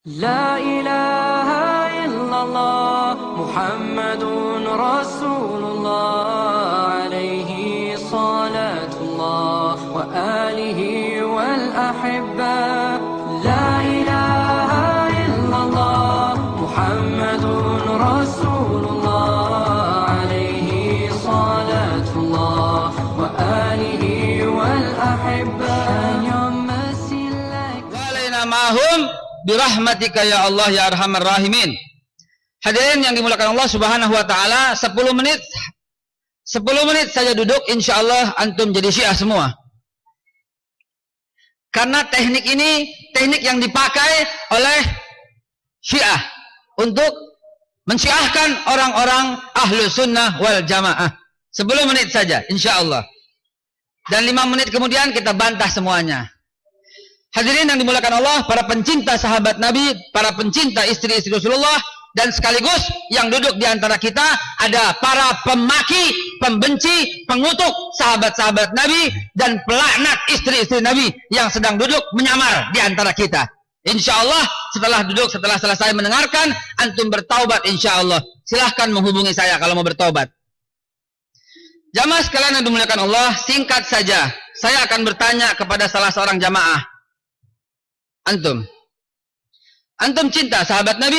لا إله إلا الله محمد رسول الله عليه صلاة الله وآله والأحبة لا إله إلا الله محمد رسول الله عليه صلاة الله وآله والأحبة Walaina mahum birahmatika ya Allah ya arhamar rahimin. Hadirin yang dimuliakan Allah Subhanahu wa taala, 10 menit saja duduk, insyaallah antum jadi Syiah semua. Karena teknik ini teknik yang dipakai oleh Syiah untuk mensyiahkan orang-orang ahlu sunnah wal jamaah. 10 menit saja insyaallah. Dan 5 menit kemudian kita bantah semuanya. Hadirin yang dimuliakan Allah, para pencinta sahabat Nabi, para pencinta istri-istri Rasulullah, dan sekaligus yang duduk di antara kita ada para pemaki, pembenci, pengutuk sahabat-sahabat Nabi dan pelaknat istri-istri Nabi yang sedang duduk menyamar di antara kita. Insya Allah setelah selesai mendengarkan, antum bertaubat insya Allah. Silahkan menghubungi saya kalau mau bertaubat. Jamaah sekalian yang dimuliakan Allah, singkat saja saya akan bertanya kepada salah seorang jamaah. Antum cinta sahabat Nabi?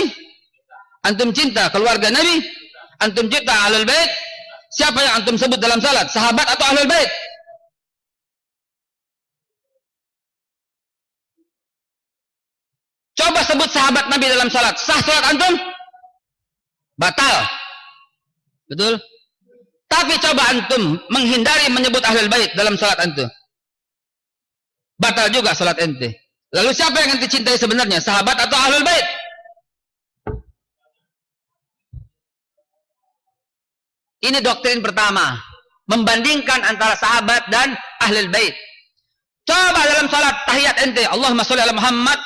Antum cinta keluarga Nabi? Antum cinta ahlul bait? Siapa yang antum sebut dalam salat? Sahabat atau ahlul bait? Coba sebut sahabat Nabi dalam salat. Sah salat antum? Batal. Betul? Tapi coba antum menghindari menyebut ahlul bait dalam salat antum. Batal juga salat ente. Lalu siapa yang ente cintai sebenarnya? Sahabat atau ahlul bait? Ini doktrin pertama, membandingkan antara sahabat dan ahlul bait. Coba dalam salat tahiyat ente, Allahumma sholli ala Muhammad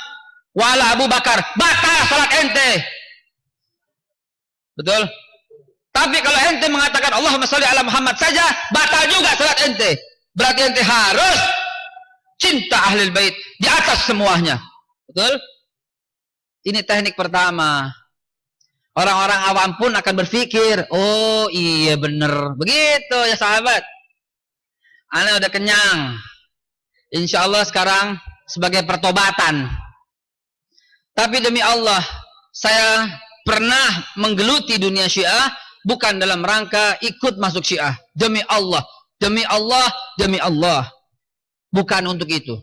wa ala Abu Bakar, batal salat ente. Betul? Tapi kalau ente mengatakan Allahumma sholli ala Muhammad saja, batal juga salat ente. Berarti ente harus cinta ahlul bait di atas semuanya. Betul? Ini teknik pertama. Orang-orang awam pun akan berpikir, oh iya bener. Begitu ya sahabat. Ana udah kenyang. Insya Allah sekarang sebagai pertobatan. Tapi demi Allah, saya pernah menggeluti dunia Syiah bukan dalam rangka ikut masuk Syiah. Demi Allah, demi Allah, demi Allah. Bukan untuk itu.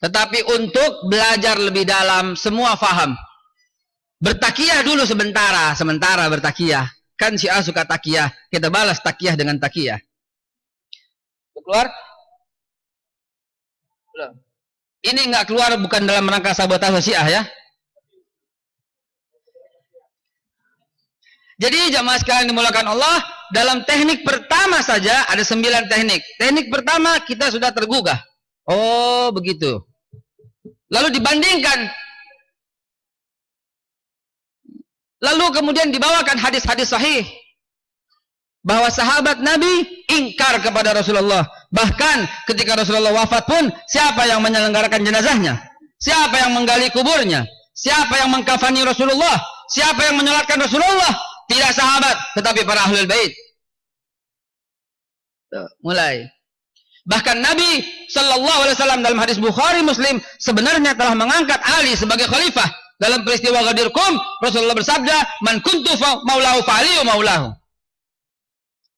Tetapi untuk belajar lebih dalam, semua faham. Bertakiyah dulu sementara bertakiyah. Kan Syiah suka takiyah. Kita balas takiyah dengan takiyah. Keluar? Belum. Ini nggak keluar bukan dalam rangka sabotase Syiah ya. Jadi jamaah sekalian dimulakan Allah, dalam teknik pertama saja ada 9 teknik. Teknik pertama kita sudah tergugah. Oh begitu. Lalu dibandingkan. Lalu kemudian dibawakan hadis-hadis sahih. Bahwa sahabat Nabi ingkar kepada Rasulullah. Bahkan ketika Rasulullah wafat pun, siapa yang menyelenggarakan jenazahnya? Siapa yang menggali kuburnya? Siapa yang mengkafani Rasulullah? Siapa yang menyolatkan Rasulullah? Tidak sahabat, tetapi para ahlul bait. Mulai. Bahkan Nabi Sallallahu Alaihi Wasallam dalam hadis Bukhari Muslim sebenarnya telah mengangkat Ali sebagai khalifah. Dalam peristiwa Ghadir Qum, Rasulullah bersabda, "Man kuntu maulahu fa'aliyu maulahu."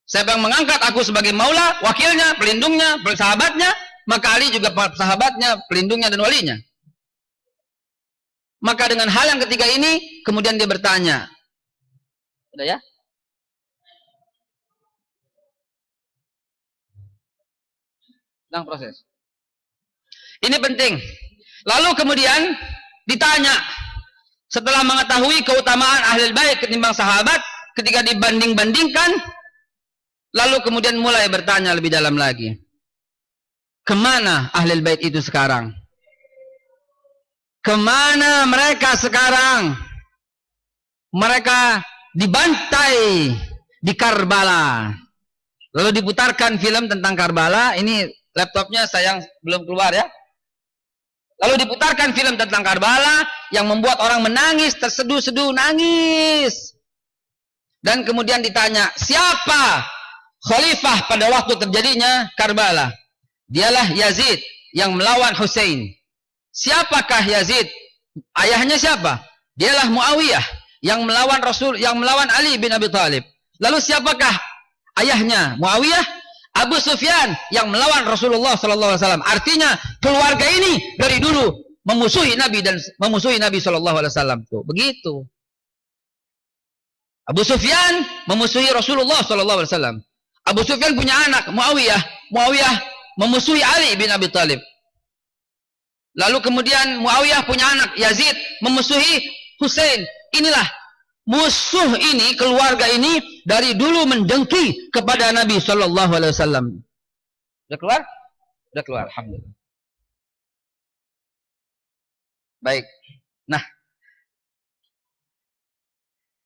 Siapa yang mengangkat aku sebagai maula, wakilnya, pelindungnya, sahabatnya, maka Ali juga sahabatnya, pelindungnya dan walinya. Maka dengan hal yang ketiga ini, kemudian dia bertanya, sudah ya? Sedang proses. Ini penting. Lalu kemudian ditanya, setelah mengetahui keutamaan ahlul bait ketimbang sahabat, ketika dibanding-bandingkan, lalu kemudian mulai bertanya lebih dalam lagi. Kemana ahlul bait itu sekarang? Kemana mereka sekarang? Mereka dibantai di Karbala. Lalu diputarkan film tentang Karbala. Ini laptopnya sayang belum keluar ya. Lalu diputarkan film tentang Karbala yang membuat orang menangis, terseduh-seduh nangis. Dan kemudian ditanya, siapa khalifah pada waktu terjadinya Karbala? Dialah Yazid yang melawan Hussein. Siapakah Yazid? Ayahnya siapa? Dialah Muawiyah yang melawan Ali bin Abi Thalib. Lalu siapakah ayahnya Muawiyah? Abu Sufyan yang melawan Rasulullah sallallahu alaihi wasallam. Artinya keluarga ini dari dulu memusuhi Nabi dan memusuhi Nabi sallallahu alaihi wasallam. Tuh, begitu. Abu Sufyan memusuhi Rasulullah sallallahu alaihi wasallam. Abu Sufyan punya anak Muawiyah. Muawiyah memusuhi Ali bin Abi Thalib. Lalu kemudian Muawiyah punya anak Yazid memusuhi Hussein. Inilah musuh ini, keluarga ini dari dulu mendengki kepada Nabi sallallahu alaihi wasallam. Sudah keluar? Sudah keluar, alhamdulillah. Baik. Nah,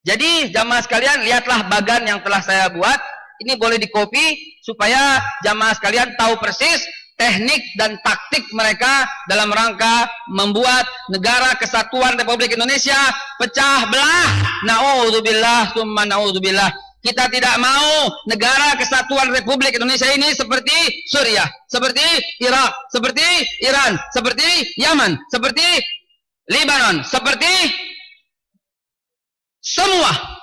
jadi jamaah sekalian, lihatlah bagan yang telah saya buat. Ini boleh dikopi supaya jamaah sekalian tahu persis teknik dan taktik mereka dalam rangka membuat negara kesatuan Republik Indonesia pecah belah. Na'udzubillah, summa na'udzubillah. Kita tidak mau negara kesatuan Republik Indonesia ini seperti Suriah, seperti Irak, seperti Iran, seperti Yaman, seperti Lebanon, seperti semua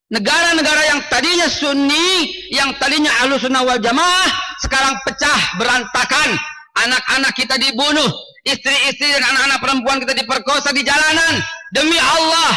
negara-negara yang tadinya Sunni, yang tadinya Ahlussunnah wal Jamaah, sekarang pecah berantakan. Anak-anak kita dibunuh, istri-istri dan anak-anak perempuan kita diperkosa di jalanan. Demi Allah,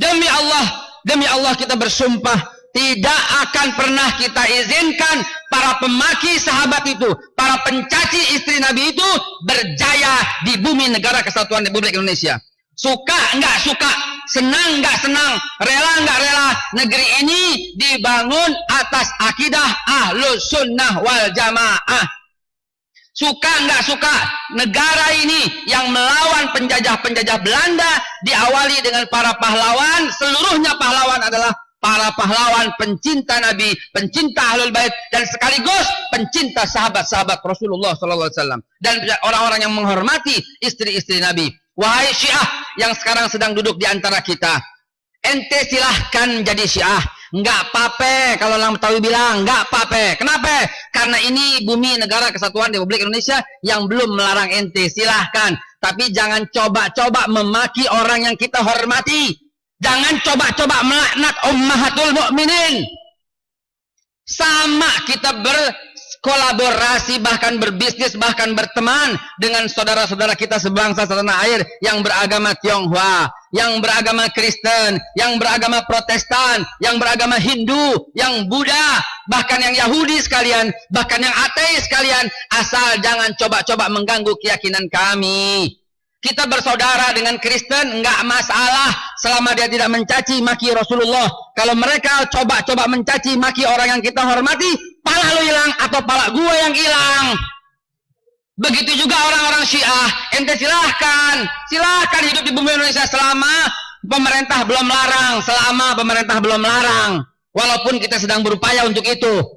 demi Allah, demi Allah kita bersumpah, tidak akan pernah kita izinkan para pemaki sahabat itu, para pencaci istri Nabi itu berjaya di bumi negara kesatuan Republik Indonesia. Suka enggak suka, senang enggak senang, rela enggak rela, negeri ini dibangun atas akidah Ahlus Sunnah wal Jamaah. Suka enggak suka, negara ini yang melawan penjajah-penjajah Belanda diawali dengan para pahlawan. Seluruhnya pahlawan adalah para pahlawan pencinta Nabi, pencinta Ahlul Bait, dan sekaligus pencinta sahabat-sahabat Rasulullah SAW, dan orang-orang yang menghormati istri-istri Nabi. Wahai Syiah yang sekarang sedang duduk di antara kita, ente silahkan jadi Syiah, enggak apa-apa. Kalau orang Betawi bilang enggak apa-apa. Kenapa? Karena ini bumi negara kesatuan Republik Indonesia yang belum melarang ente. Silahkan, tapi jangan coba-coba memaki orang yang kita hormati. Jangan coba-coba melaknat ummahatul mukminin. Sama kita berkolaborasi, bahkan berbisnis, bahkan berteman dengan saudara-saudara kita sebangsa setanah air yang beragama Tionghoa, yang beragama Kristen, yang beragama Protestan, yang beragama Hindu, yang Buddha, bahkan yang Yahudi sekalian, bahkan yang ateis sekalian, asal jangan coba-coba mengganggu keyakinan kami. Kita bersaudara dengan Kristen, enggak masalah selama dia tidak mencaci maki Rasulullah. Kalau mereka coba-coba mencaci maki orang yang kita hormati, pala lu hilang atau pala gua yang hilang. Begitu juga orang-orang Syiah. Ente silahkan hidup di bumi Indonesia selama pemerintah belum larang, walaupun kita sedang berupaya untuk itu.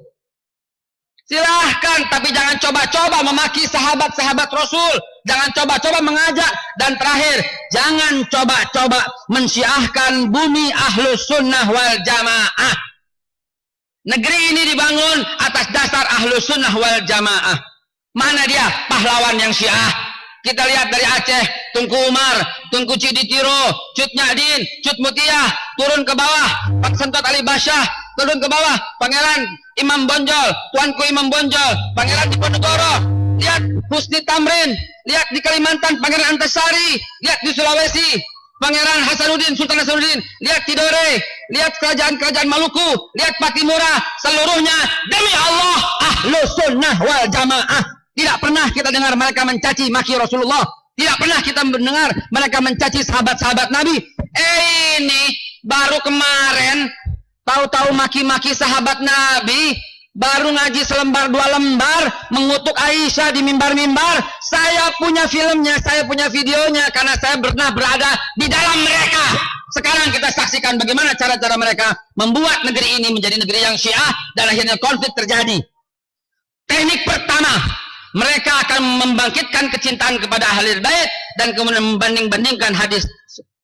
Silahkan, tapi jangan coba-coba memaki sahabat-sahabat Rasul. Jangan coba-coba mengajak. Dan terakhir, jangan coba-coba mensyiahkan bumi Ahlus Sunnah wal Jamaah. Negeri ini dibangun atas dasar Ahlus Sunnah wal Jamaah. Mana dia pahlawan yang Syiah? Kita lihat dari Aceh, Tunku Umar, Tunku Ciditiro, Cut Nyadin, Cut Mutiah, turun ke bawah, Pak Sentot Ali Basyah, turun ke bawah, Pangeran Imam Bonjol, Tuanku Imam Bonjol, Pangeran Diponegoro, lihat Husni Tamrin, lihat di Kalimantan, Pangeran Antasari, lihat di Sulawesi, Pangeran Hasanuddin, Sultan Hasanuddin, lihat Tidore, lihat kerajaan-kerajaan Maluku, lihat Patimura, seluruhnya demi Allah Ahlus Sunnah wal Jamaah. Tidak pernah kita dengar mereka mencaci maki Rasulullah. Tidak pernah kita mendengar mereka mencaci sahabat-sahabat Nabi. Ini baru kemarin tahu-tahu maki-maki sahabat Nabi, baru ngaji selembar dua lembar, mengutuk Aisyah di mimbar-mimbar. Saya punya filmnya, saya punya videonya, karena saya pernah berada di dalam mereka. Sekarang kita saksikan bagaimana cara-cara mereka membuat negeri ini menjadi negeri yang Syiah, dan akhirnya konflik terjadi. Teknik pertama, Mereka akan membangkitkan kecintaan kepada Ahlul Bait dan kemudian membanding-bandingkan hadis,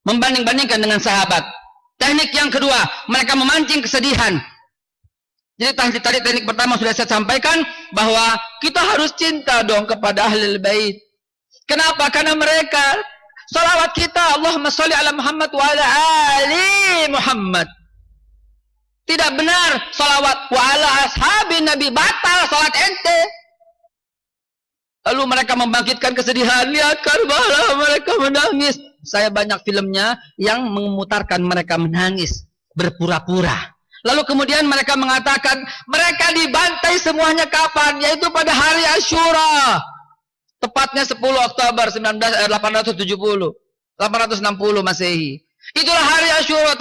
membanding-bandingkan dengan sahabat. Teknik yang kedua, mereka memancing kesedihan. Jadi tadi teknik pertama sudah saya sampaikan bahwa kita harus cinta dong kepada Ahlul Bait. Kenapa? Karena mereka salawat kita, Allahumma sholli ala Muhammad wa ala ali Muhammad. Tidak benar salawat wa ala ashabi Nabi, batal salat ente. Lalu mereka membangkitkan kesedihan, lihat Karbala mereka menangis. Saya banyak filmnya yang memutarkan mereka menangis berpura-pura. Lalu kemudian mereka mengatakan mereka dibantai semuanya kapan? Yaitu pada hari Asyura. Tepatnya 10 Oktober 860 Masehi. Itulah hari Asyura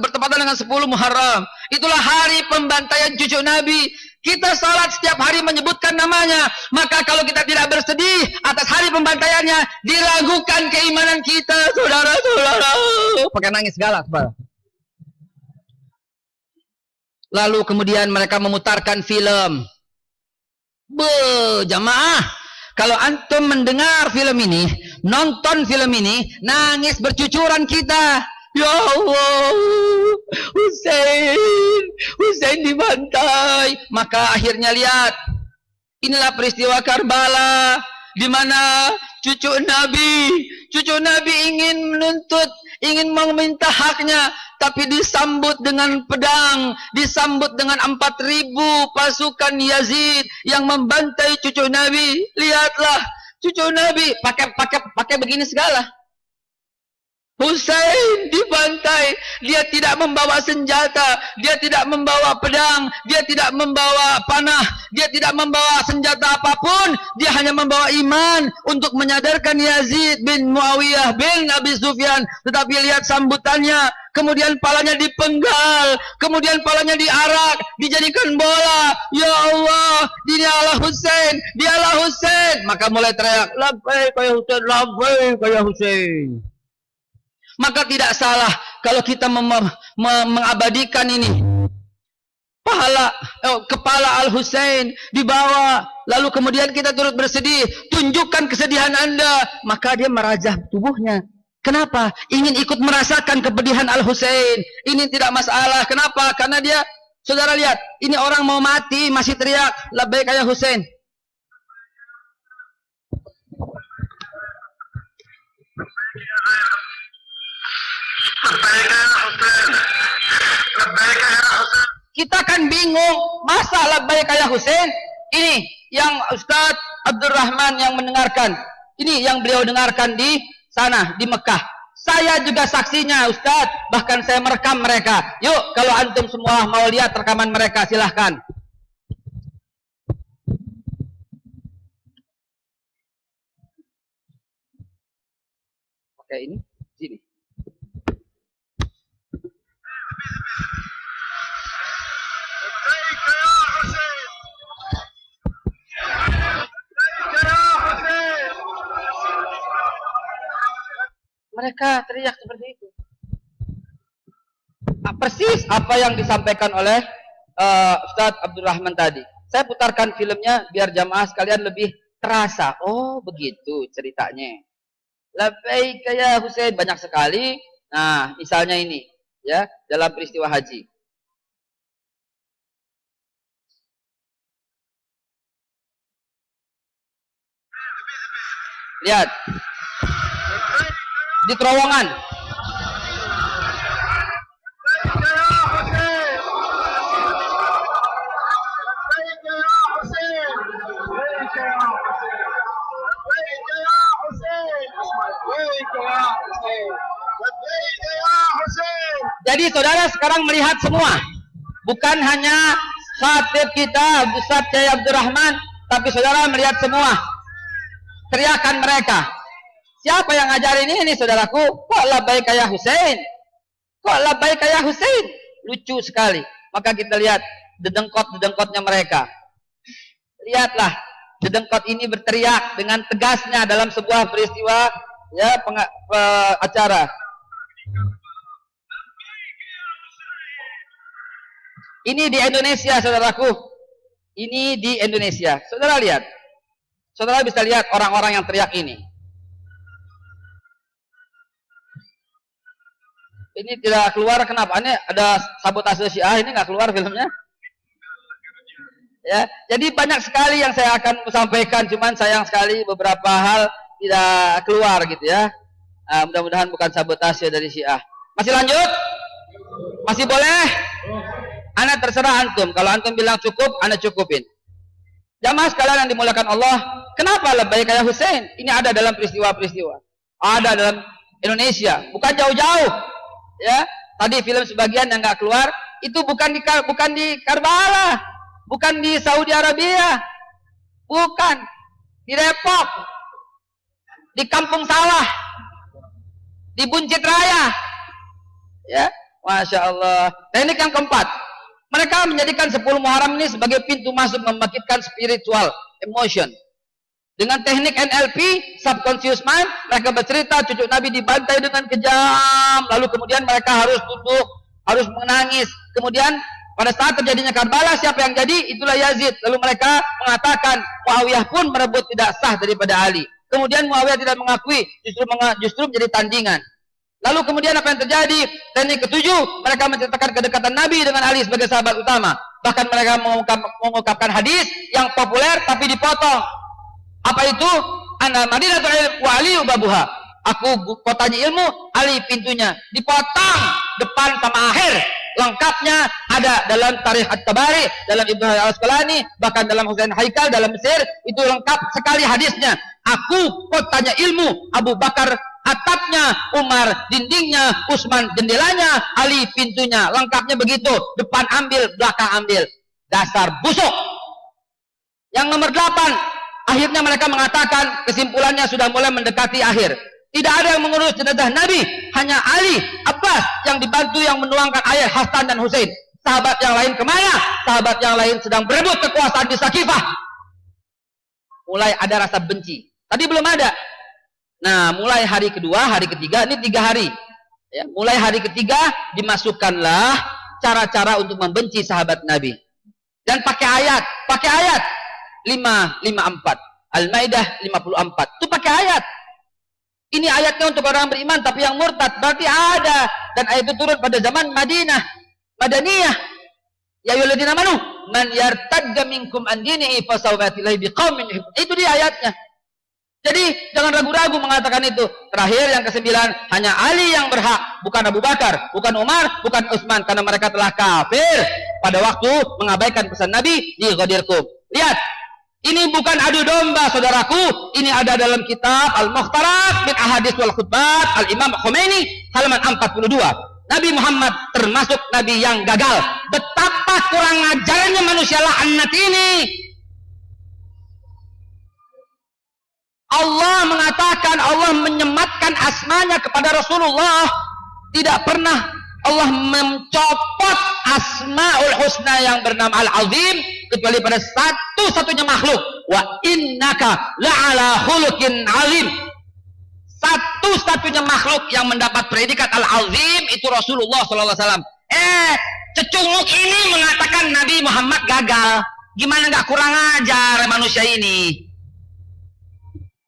bertepatan dengan 10 Muharram. Itulah hari pembantaian cucu Nabi. Kita salat setiap hari menyebutkan namanya. Maka kalau kita tidak bersedih atas hari pembantaiannya, diragukan keimanan kita, saudara-saudara. Pakai nangis segala, saudara. Lalu kemudian mereka memutarkan film. Jamaah, kalau antum mendengar film ini, nonton film ini, nangis bercucuran kita. Ya Allah, Husain dibantai. Maka akhirnya lihat, inilah peristiwa Karbala, di mana cucu Nabi ingin menuntut, ingin meminta haknya, tapi disambut dengan pedang, disambut dengan 4.000 pasukan Yazid yang membantai cucu Nabi. Lihatlah, cucu Nabi pakai begini segala. Husain dibantai, dia tidak membawa senjata, dia tidak membawa pedang, dia tidak membawa panah, dia tidak membawa senjata apapun, dia hanya membawa iman untuk menyadarkan Yazid bin Muawiyah bin Abi Sufyan. Tetapi lihat sambutannya, kemudian palanya dipenggal, kemudian palanya diarak, dijadikan bola. Ya Allah, dialah Husain, dialah Husain. Maka mulai teriak, labbaik ya Husain, labbaik ya Husain. Maka tidak salah kalau kita mengabadikan ini. Kepala Al-Husain dibawa, lalu kemudian kita turut bersedih. Tunjukkan kesedihan Anda. Maka dia merajah tubuhnya. Kenapa? Ingin ikut merasakan kepedihan Al-Husain. Ini tidak masalah. Kenapa? Karena dia, saudara lihat, ini orang mau mati masih teriak, labbaik ya Husain. Kita kan bingung, masa labbaik ya Husain? Ini yang Ustadz Abdurrahman yang mendengarkan. Ini yang beliau dengarkan di sana, di Mekah. Saya juga saksinya Ustadz, bahkan saya merekam mereka. Yuk, kalau antum semua mau lihat rekaman mereka, silahkan. Oke, ini, sini. Mereka teriak seperti itu. Persis apa yang disampaikan oleh Ustadz Abdurrahman tadi. Saya putarkan filmnya biar jamaah sekalian lebih terasa. Oh, begitu ceritanya. Labbaik ya Husain, banyak sekali. Nah, misalnya ini, ya, dalam peristiwa haji. Lihat. Di terowongan. Jadi saudara sekarang melihat semua, bukan hanya khatib kita Ustaz Kyai Abdurrahman, tapi saudara melihat semua teriakan mereka. Siapa yang ngajarin ini saudaraku? Kok labbaik ya Husain? Kok labbaik ya Husain? Lucu sekali. Maka kita lihat dedengkot-dedengkotnya mereka. Lihatlah, dedengkot ini berteriak dengan tegasnya dalam sebuah peristiwa, ya, acara. Ini di Indonesia, saudaraku. Ini di Indonesia. Saudara lihat. Saudara bisa lihat orang-orang yang teriak ini. Ini tidak keluar, kenapa? Ini ada sabotase Syiah, ini nggak keluar filmnya. Ya, jadi banyak sekali yang saya akan sampaikan, cuman sayang sekali beberapa hal tidak keluar gitu ya. Mudah-mudahan bukan sabotase dari Syiah. Masih lanjut? Masih boleh? Ana terserah antum. Kalau antum bilang cukup, ana cukupin. Jamaah sekalian yang dimuliakan Allah, kenapa lebay kayak Hussein? Ini ada dalam peristiwa-peristiwa. Ada dalam Indonesia, bukan jauh-jauh. Ya, tadi film sebagian yang nggak keluar itu bukan di Karbala, bukan di Saudi Arabia, bukan di Depok, di Kampung Sawah, di Buncit Raya. Ya, Masya Allah. Teknik yang keempat, mereka menjadikan 10 Muharram ini sebagai pintu masuk membangkitkan spiritual emotion. Dengan teknik NLP, subconscious mind, mereka bercerita cucu Nabi dibantai dengan kejam, lalu kemudian mereka harus tunduk, harus menangis. Kemudian pada saat terjadinya Karbala, siapa yang jadi? Itulah Yazid. Lalu mereka mengatakan Muawiyah pun merebut tidak sah daripada Ali. Kemudian Muawiyah tidak mengakui, justru menjadi tandingan. Lalu kemudian apa yang terjadi? Teknik ketujuh, mereka menceritakan kedekatan Nabi dengan Ali sebagai sahabat utama. Bahkan mereka mengungkapkan hadis yang populer tapi dipotong. Apa itu? Ana Madinatul Ilm wa Ali babuha. Aku kotanya ilmu, Ali pintunya. Dipotong depan sama akhir. Lengkapnya ada dalam Tarikh At-Tabari, dalam Ibnu Al-Asqalani, bahkan dalam Husain Haikal dalam Mesir, itu lengkap sekali hadisnya. Aku kotanya ilmu, Abu Bakar atapnya, Umar dindingnya, Utsman jendelanya, Ali pintunya. Lengkapnya begitu. Depan ambil, belakang ambil. Dasar busuk. Yang nomor 8, akhirnya mereka mengatakan kesimpulannya sudah mulai mendekati akhir. Tidak ada yang mengurus jenazah Nabi, hanya Ali, Abbas yang dibantu yang menuangkan ayat Hasan dan Husain. Sahabat yang lain kemana? Sahabat yang lain sedang berebut kekuasaan di Sakifah. Mulai ada rasa benci. Tadi belum ada. Nah, mulai hari kedua, hari ketiga, ini 3 hari. Ya, mulai hari ketiga dimasukkanlah cara-cara untuk membenci sahabat Nabi. Dan pakai ayat. 554 Al-Maidah 54 itu pakai ayat. Ini ayatnya untuk orang beriman, tapi yang murtad berarti ada. Dan ayat itu turun pada zaman Madaniyah. Ya ayyuhalladzina amanu man yartadda minkum an dinihi fasawfa ya'ti biqaumin yuhibbun. Itu dia ayatnya. Jadi jangan ragu-ragu mengatakan itu. Terakhir yang ke-9, hanya Ali yang berhak, bukan Abu Bakar, bukan Umar, bukan Utsman, karena mereka telah kafir pada waktu mengabaikan pesan Nabi di Ghadirkum. Lihat, ini bukan adu domba saudaraku, ini ada dalam kitab Al-Mukhtarat min Ahadits wal Khutbat Al-Imam Khomeini halaman 42. Nabi Muhammad termasuk Nabi yang gagal. Betapa kurang ajarnya manusia laknat ini. Allah mengatakan, Allah menyematkan asmanya kepada Rasulullah. Tidak pernah Allah mencopot Asmaul Husna yang bernama Al-Azim kecuali pada satu-satunya makhluk. Wa innaka la'ala khuluqin alim. Satu-satunya makhluk yang mendapat predikat Al-Azim itu Rasulullah SAW. Cecunguk ini mengatakan Nabi Muhammad gagal. Gimana nggak kurang ajar manusia ini?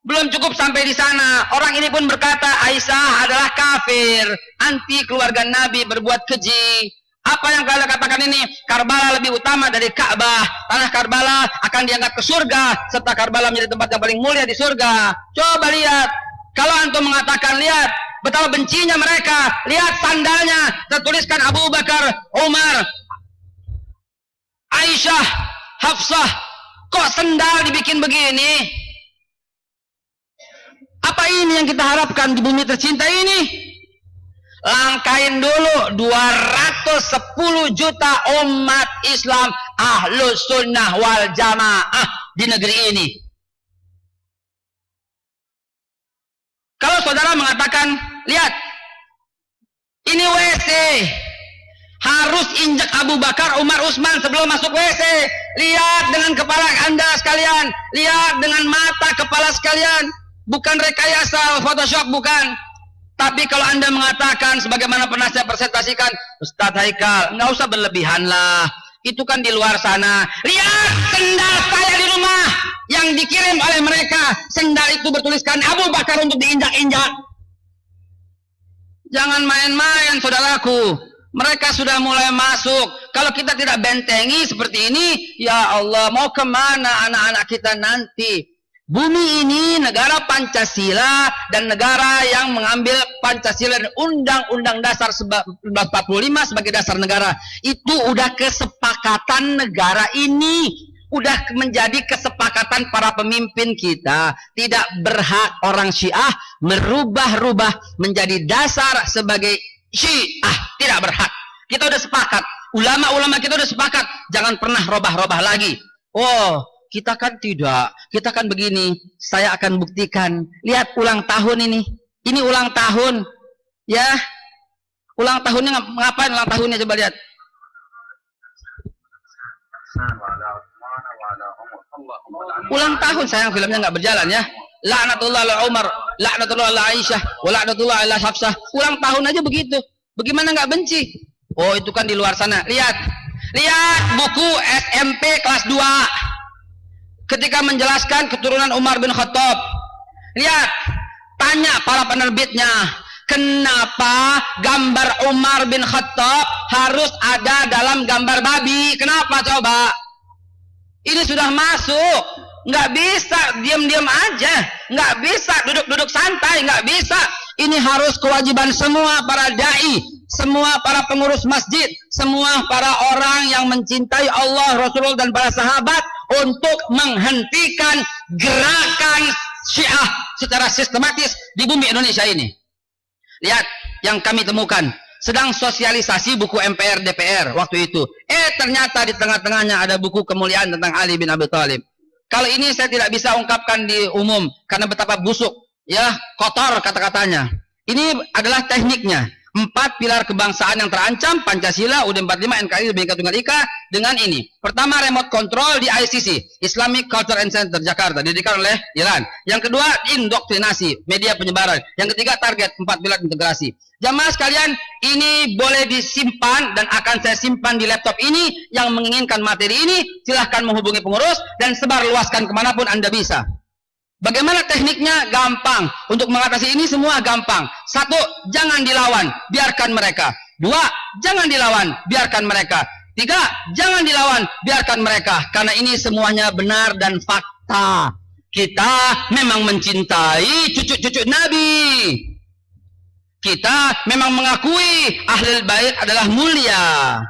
Belum cukup sampai di sana, orang ini pun berkata Aisyah adalah kafir, anti keluarga Nabi, berbuat keji. Apa yang kalian katakan ini? Karbala lebih utama dari Ka'bah. Tanah Karbala akan diangkat ke surga, serta Karbala menjadi tempat yang paling mulia di surga. Coba lihat, kalau antum mengatakan, lihat betapa bencinya mereka. Lihat sandalnya, tertuliskan Abu Bakar, Umar, Aisyah, Hafsah. Kok sendal dibikin begini? Apa ini yang kita harapkan di bumi tercinta ini? Langkain dulu 210 juta umat Islam Ahlus Sunnah wal Jamaah di negeri ini. Kalau saudara mengatakan, lihat, ini WC, harus injak Abu Bakar, Umar, Utsman sebelum masuk WC. Lihat dengan kepala Anda sekalian, lihat dengan mata kepala sekalian. Bukan rekayasa Photoshop, bukan. Tapi kalau Anda mengatakan sebagaimana pernah saya presentasikan, Ustadz Haikal, nggak usah berlebihan lah. Itu kan di luar sana. Lihat sendal saya di rumah yang dikirim oleh mereka. Sendal itu bertuliskan Abu Bakar untuk diinjak-injak. Jangan main-main, saudaraku. Mereka sudah mulai masuk. Kalau kita tidak bentengi seperti ini, ya Allah, mau kemana anak-anak kita nanti? Bumi ini negara Pancasila dan negara yang mengambil Pancasila dan Undang-Undang Dasar 1945 sebagai dasar negara. Itu udah kesepakatan negara ini. Udah menjadi kesepakatan para pemimpin kita. Tidak berhak orang Syiah merubah-rubah menjadi dasar sebagai Syiah. Tidak berhak. Kita udah sepakat. Ulama-ulama kita udah sepakat. Jangan pernah robah-robah lagi. Oh, kita kan tidak. Kita kan begini. Saya akan buktikan. Lihat ulang tahun ini. Ini ulang tahun. Ya. Ulang tahunnya ngapain ulang tahunnya? Coba lihat. Ulang tahun, sayang filmnya nggak berjalan ya. Laknatullah ala Umar, laknatullah ala Aisyah, wa laknatullah ala Hafsah. Ulang tahun aja begitu. Bagaimana nggak benci? Oh, itu kan di luar sana. Lihat. Lihat buku SMP kelas 2. Ketika menjelaskan keturunan Umar bin Khattab. Lihat. Tanya para penerbitnya. Kenapa gambar Umar bin Khattab harus ada dalam gambar babi? Kenapa coba? Ini sudah masuk. Nggak bisa diam-diam aja. Nggak bisa duduk-duduk santai. Nggak bisa. Ini harus kewajiban semua para da'i, semua para pengurus masjid, semua para orang yang mencintai Allah, Rasulullah dan para sahabat untuk menghentikan gerakan Syiah secara sistematis di bumi Indonesia ini. Lihat yang kami temukan. Sedang sosialisasi buku MPR DPR waktu itu. Ternyata di tengah-tengahnya ada buku kemuliaan tentang Ali bin Abi Thalib. Kalau ini saya tidak bisa ungkapkan di umum karena betapa busuk, ya, kotor kata-katanya. Ini adalah tekniknya. 4 pilar kebangsaan yang terancam, Pancasila, UUD 45, NKRI, Bhinneka Tunggal Ika dengan ini. Pertama, remote control di ICC, Islamic Culture and Center Jakarta, didirikan oleh Iran. Yang kedua, indoktrinasi, media penyebaran. Yang ketiga, target 4 pilar integrasi. Jamaah sekalian, ini boleh disimpan dan akan saya simpan di laptop ini. Yang menginginkan materi ini, silahkan menghubungi pengurus dan sebarluaskan kemanapun Anda bisa. Bagaimana tekniknya? Gampang. Untuk mengatasi ini semua gampang. 1, jangan dilawan, biarkan mereka. 2, jangan dilawan, biarkan mereka. 3, jangan dilawan, biarkan mereka. Karena ini semuanya benar dan fakta. Kita memang mencintai cucu-cucu Nabi. Kita memang mengakui Ahlul Bait adalah mulia.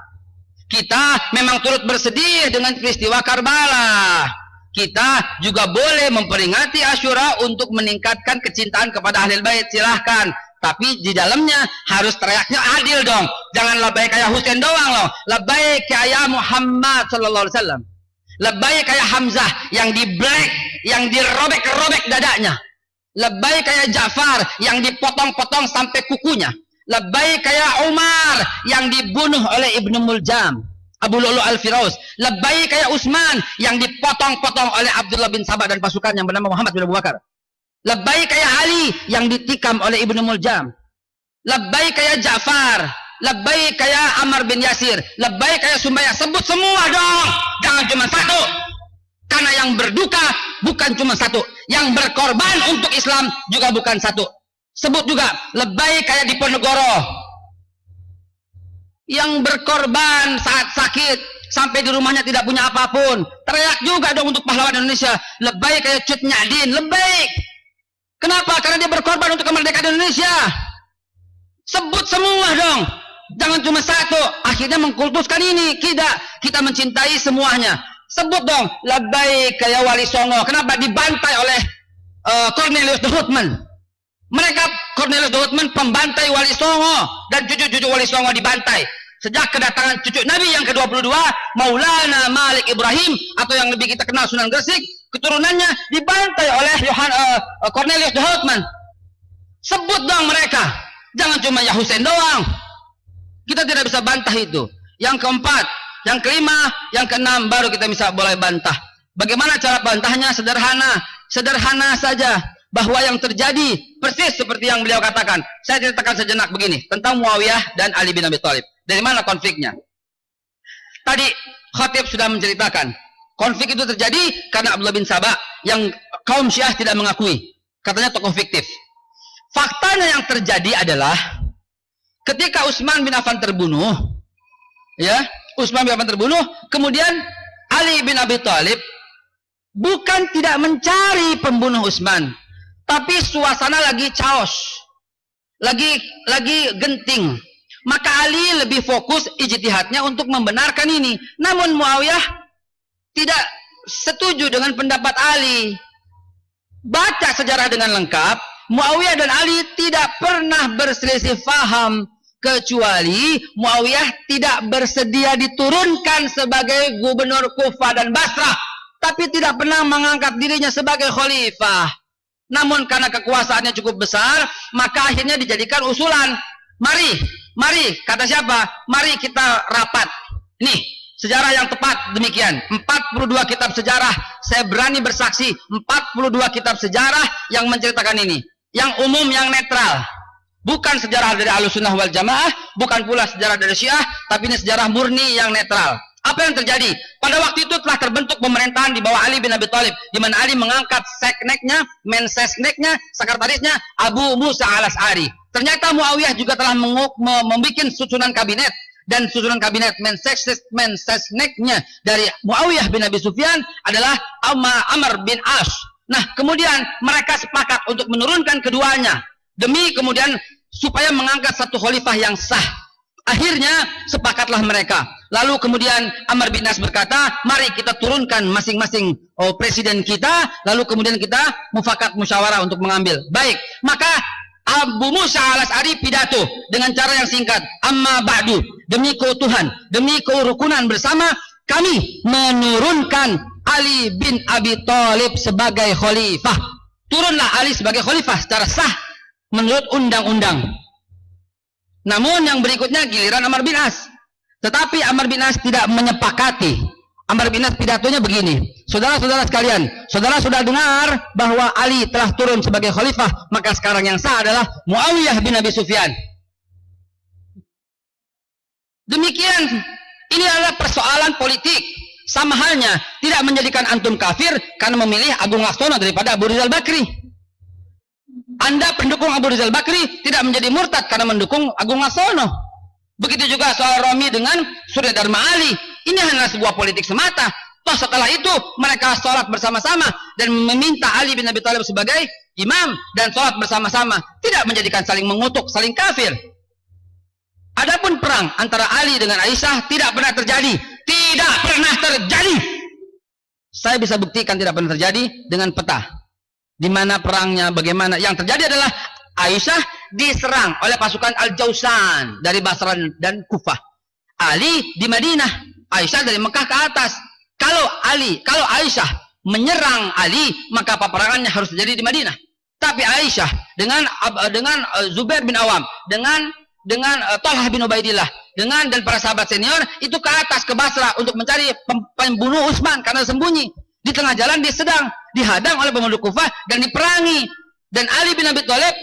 Kita memang turut bersedih dengan peristiwa Karbala. Kita juga boleh memperingati Asyura untuk meningkatkan kecintaan kepada Ahlul Bait, silahkan. Tapi di dalamnya harus teriaknya adil dong. Jangan labbaik kayak Husain doang loh. Labbaik kayak Muhammad sallallahu alaihi wasallam. Labbaik kayak Hamzah yang di black, yang dirobek-robek dadanya. Labbaik kayak Ja'far yang dipotong-potong sampai kukunya. Labbaik kayak Umar yang dibunuh oleh Ibnu Muljam, Abu Lu'lu' al-Firaus. Labbaik kayak Utsman yang dipotong-potong oleh Abdullah bin Sabah dan pasukan yang bernama Muhammad bin Abu Bakar. Labbaik kayak Ali yang ditikam oleh Ibnu Muljam. Labbaik kayak Ja'far. Labbaik kayak Ammar bin Yasir. Labbaik kayak Sumayyah. Sebut semua dong. Jangan cuma satu. Karena yang berduka bukan cuma satu. Yang berkorban untuk Islam juga bukan satu. Sebut juga. Labbaik kayak Diponegoro. Yang berkorban saat sakit sampai di rumahnya tidak punya apapun. Teriak juga dong untuk pahlawan Indonesia. Labbaik kayak Cut Nyadin. Labbaik. Kenapa? Karena dia berkorban untuk kemerdekaan Indonesia. Sebut semua dong. Jangan cuma satu. Akhirnya mengkultuskan ini. Kita mencintai semuanya. Sebut dong. Labbaik kayak Wali Songo. Kenapa? Dibantai oleh Cornelius de Houtman. Mereka Cornelius de Houtman pembantai Wali Songo. Dan cucu-cucu Wali Songo dibantai. Sejak kedatangan cucu Nabi yang ke-22, Maulana Malik Ibrahim, atau yang lebih kita kenal Sunan Gresik, keturunannya dibantai oleh Cornelius de Houtman. Sebut dong mereka. Jangan cuma ya Husain doang. Kita tidak bisa bantah itu. Yang keempat, yang kelima, yang keenam baru kita bisa boleh bantah. Bagaimana cara bantahnya? Sederhana. Sederhana saja. Bahwa yang terjadi persis seperti yang beliau katakan. Saya ceritakan sejenak begini tentang Muawiyah dan Ali bin Abi Thalib. Dari mana konfliknya? Tadi Khatib sudah menceritakan. Konflik itu terjadi karena Abdullah bin Sabah yang kaum Syiah tidak mengakui. Katanya tokoh fiktif. Faktanya yang terjadi adalah ketika Utsman bin Affan terbunuh, ya, Utsman bin Affan terbunuh, kemudian Ali bin Abi Thalib bukan tidak mencari pembunuh Utsman, tapi suasana lagi chaos, lagi genting. Maka Ali lebih fokus ijtihadnya untuk membenarkan ini. Namun Muawiyah tidak setuju dengan pendapat Ali. Baca sejarah dengan lengkap, Muawiyah dan Ali tidak pernah berselisih faham, kecuali Muawiyah tidak bersedia diturunkan sebagai gubernur Kufah dan Basrah, tapi tidak pernah mengangkat dirinya sebagai khalifah. Namun karena kekuasaannya cukup besar, maka akhirnya dijadikan usulan. Mari, kata siapa? Mari kita rapat. Nih, sejarah yang tepat demikian. 42 kitab sejarah, saya berani bersaksi, 42 kitab sejarah yang menceritakan ini. Yang umum, yang netral. Bukan sejarah dari Ahlussunnah wal Jamaah, bukan pula sejarah dari Syiah, tapi ini sejarah murni yang netral. Apa yang terjadi? Pada waktu itu telah terbentuk pemerintahan di bawah Ali bin Abi Thalib, di mana Ali mengangkat sekneknya, mensesneknya, sekretarisnya Abu Musa al-Asy'ari. Ternyata Muawiyah juga telah membuat susunan kabinet, dan susunan kabinet mensesneknya dari Muawiyah bin Abi Sufyan adalah Amr bin As. Nah, kemudian mereka sepakat untuk menurunkan keduanya demi kemudian supaya mengangkat satu khalifah yang sah. Akhirnya sepakatlah mereka. Lalu kemudian Amr bin As berkata, mari kita turunkan masing-masing presiden kita, lalu kemudian kita mufakat musyawarah untuk mengambil. Baik, maka Abu Musa al-Asy'ari pidato dengan cara yang singkat. Amma ba'du, demi keutuhan, demi kerukunan bersama, kami menurunkan Ali bin Abi Thalib sebagai khalifah. Turunlah Ali sebagai khalifah secara sah menurut undang-undang. Namun yang berikutnya giliran Amr bin As. Tetapi Amr bin As tidak menyepakati. Amr bin As pidatonya begini. Saudara-saudara sekalian, saudara sudah dengar bahwa Ali telah turun sebagai khalifah, maka sekarang yang sah adalah Muawiyah bin Abi Sufyan. Demikian, ini adalah persoalan politik. Sama halnya, tidak menjadikan antum kafir karena memilih Agung Laksono daripada Abu Rizal Bakri. Anda pendukung Abu Rizal Bakri tidak menjadi murtad karena mendukung Agung Laksono. Begitu juga soal Romi dengan Surya Dharma Ali. Ini hanya sebuah politik semata. Toh setelah itu mereka sholat bersama-sama dan meminta Ali bin Abi Thalib sebagai imam dan sholat bersama-sama. Tidak menjadikan saling mengutuk, saling kafir. Adapun perang antara Ali dengan Aisyah tidak pernah terjadi. Tidak pernah terjadi. Saya bisa buktikan tidak pernah terjadi dengan peta. Di mana perangnya, bagaimana. Yang terjadi adalah Aisyah diserang oleh pasukan Al-Jausan dari Basra dan Kufah. Ali di Madinah, Aisyah dari Mekah ke atas. Kalau Aisyah menyerang Ali, maka peperangannya harus terjadi di Madinah. Tapi Aisyah dengan Zubair bin Awam, dengan Talhah bin Ubaidillah, dan para sahabat senior itu ke atas ke Basra untuk mencari pembunuh Utsman karena sembunyi. Di tengah jalan dia sedang dihadang oleh penduduk Kufah dan diperangi. Dan Ali bin Abi Thalib